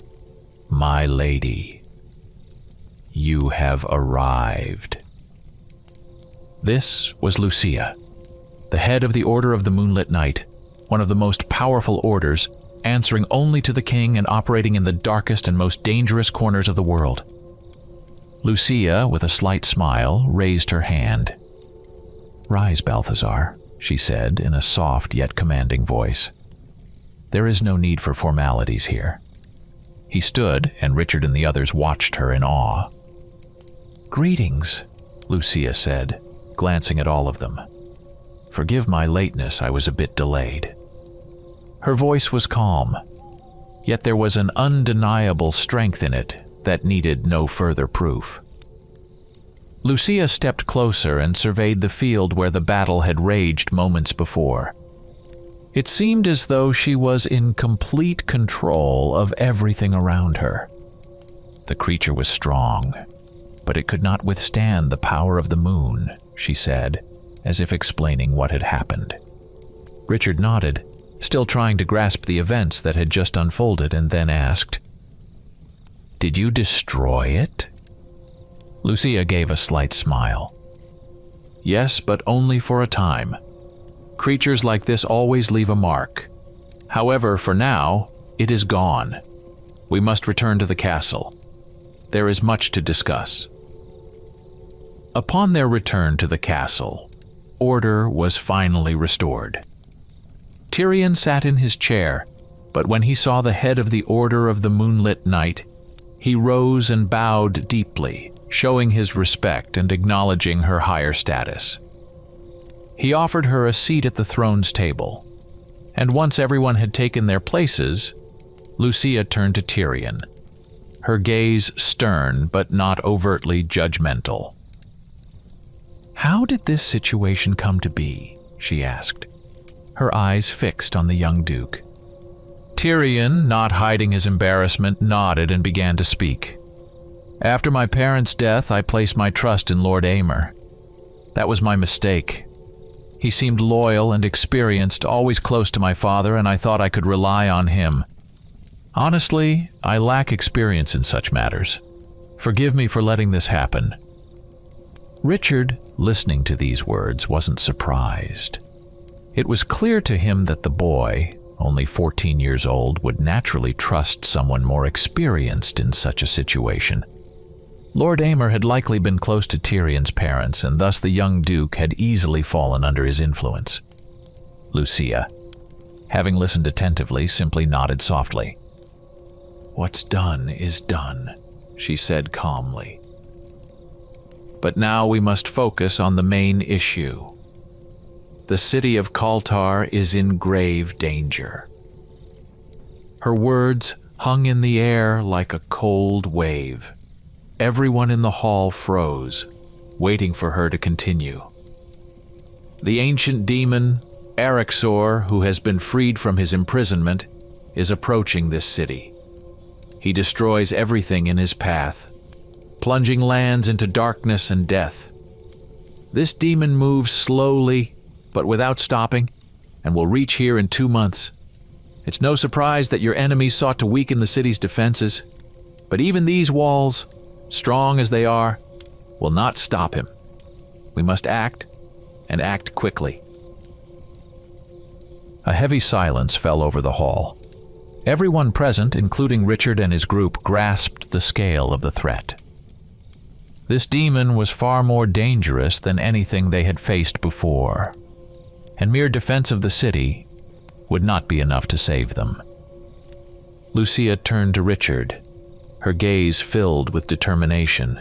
"My lady, you have arrived." This was Lucia, the head of the Order of the Moonlit Knight, one of the most powerful orders, answering only to the king and operating in the darkest and most dangerous corners of the world. Lucia, with a slight smile, raised her hand. "Rise, Balthazar," she said in a soft yet commanding voice. "There is no need for formalities here." He stood, and Richard and the others watched her in awe. "Greetings," Lucia said, glancing at all of them. "Forgive my lateness, I was a bit delayed." Her voice was calm, yet there was an undeniable strength in it that needed no further proof. Lucia stepped closer and surveyed the field where the battle had raged moments before. It seemed as though she was in complete control of everything around her. The creature was strong, but it could not withstand the power of the moon, she said, as if explaining what had happened. Richard nodded, still trying to grasp the events that had just unfolded, and then asked, "Did you destroy it?" Lucia gave a slight smile. "Yes, but only for a time. Creatures like this always leave a mark. However, for now, it is gone. We must return to the castle. There is much to discuss." Upon their return to the castle, order was finally restored. Tyrion sat in his chair, but when he saw the head of the Order of the Moonlit Knight, he rose and bowed deeply, showing his respect and acknowledging her higher status. He offered her a seat at the throne's table, and once everyone had taken their places, Lucia turned to Tyrion, her gaze stern but not overtly judgmental. "How did this situation come to be?" she asked, her eyes fixed on the young duke. Tyrion, not hiding his embarrassment, nodded and began to speak. "After my parents' death, I placed my trust in Lord Aymer. That was my mistake. He seemed loyal and experienced, always close to my father, and I thought I could rely on him. Honestly, I lack experience in such matters. Forgive me for letting this happen." Richard, listening to these words, wasn't surprised. It was clear to him that the boy, only 14 years old, would naturally trust someone more experienced in such a situation. Lord Aymer had likely been close to Tyrion's parents, and thus the young duke had easily fallen under his influence. Lucia, having listened attentively, simply nodded softly. "What's done is done," she said calmly. "But now we must focus on the main issue. The city of Kaltar is in grave danger." Her words hung in the air like a cold wave. Everyone in the hall froze, waiting for her to continue. "The ancient demon, Erixor, who has been freed from his imprisonment, is approaching this city. He destroys everything in his path, plunging lands into darkness and death. This demon moves slowly, but without stopping, and will reach here in 2 months. It's no surprise that your enemies sought to weaken the city's defenses, but even these walls, strong as they are, will not stop him. We must act, and act quickly." A heavy silence fell over the hall. Everyone present, including Richard and his group, grasped the scale of the threat. This demon was far more dangerous than anything they had faced before, and mere defense of the city would not be enough to save them. Lucia turned to Richard, her gaze filled with determination.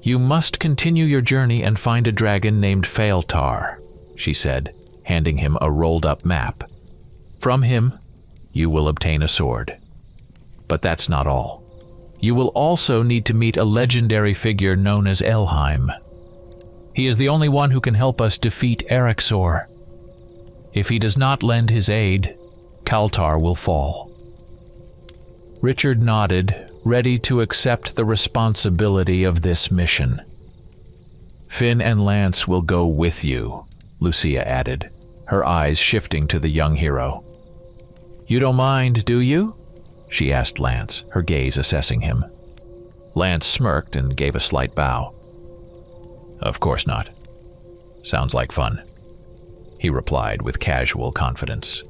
"You must continue your journey and find a dragon named Faeltar," she said, handing him a rolled-up map. "From him, you will obtain a sword. But that's not all. You will also need to meet a legendary figure known as Elheim. He is the only one who can help us defeat Erexor. If he does not lend his aid, Kaltar will fall." Richard nodded, ready to accept the responsibility of this mission. "Finn and Lance will go with you," Lucia added, her eyes shifting to the young hero. "You don't mind, do you?" she asked Lance, her gaze assessing him. Lance smirked and gave a slight bow. "Of course not. Sounds like fun," he replied with casual confidence.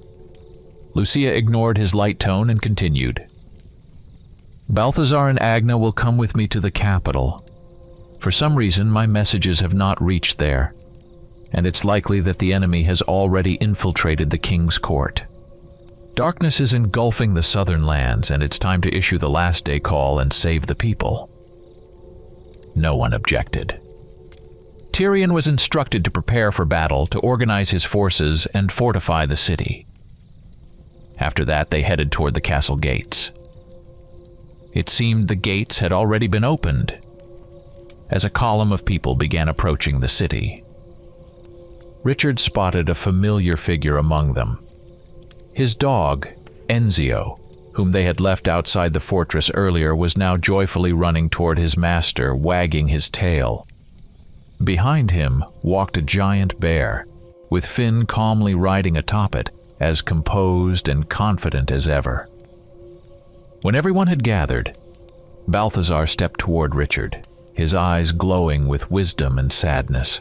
Lucia ignored his light tone and continued. "Balthazar and Agna will come with me to the capital. For some reason, my messages have not reached there, and it's likely that the enemy has already infiltrated the king's court. Darkness is engulfing the southern lands, and it's time to issue the last day call and save the people." No one objected. Tyrion was instructed to prepare for battle, to organize his forces and fortify the city. After that, they headed toward the castle gates. It seemed the gates had already been opened, as a column of people began approaching the city. Richard spotted a familiar figure among them. His dog, Enzio, whom they had left outside the fortress earlier, was now joyfully running toward his master, wagging his tail. Behind him walked a giant bear, with Finn calmly riding atop it, as composed and confident as ever. When everyone had gathered, Balthazar stepped toward Richard, his eyes glowing with wisdom and sadness.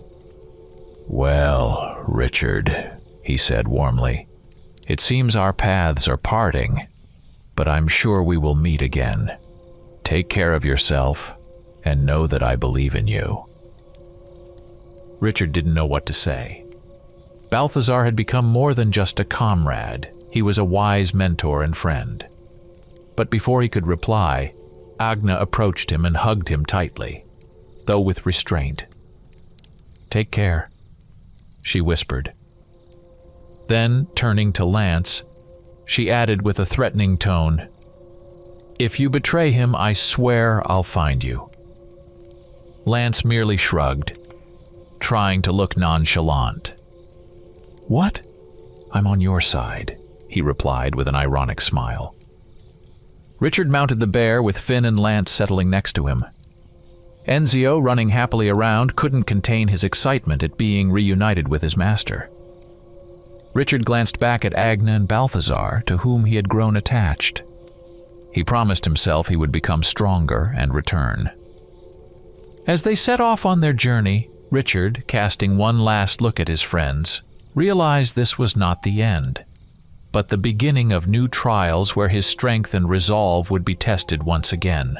"Well, Richard," he said warmly, "it seems our paths are parting, but I'm sure we will meet again. Take care of yourself, and know that I believe in you." Richard didn't know what to say. Balthazar had become more than just a comrade. He was a wise mentor and friend. But before he could reply, Agna approached him and hugged him tightly, though with restraint. "Take care," she whispered. Then, turning to Lance, she added with a threatening tone, "If you betray him, I swear I'll find you." Lance merely shrugged, trying to look nonchalant. "What? I'm on your side," he replied with an ironic smile. Richard mounted the bear, with Finn and Lance settling next to him. Enzio, running happily around, couldn't contain his excitement at being reunited with his master. Richard glanced back at Agna and Balthazar, to whom he had grown attached. He promised himself he would become stronger and return. As they set off on their journey, Richard, casting one last look at his friends, realized this was not the end, but the beginning of new trials where his strength and resolve would be tested once again.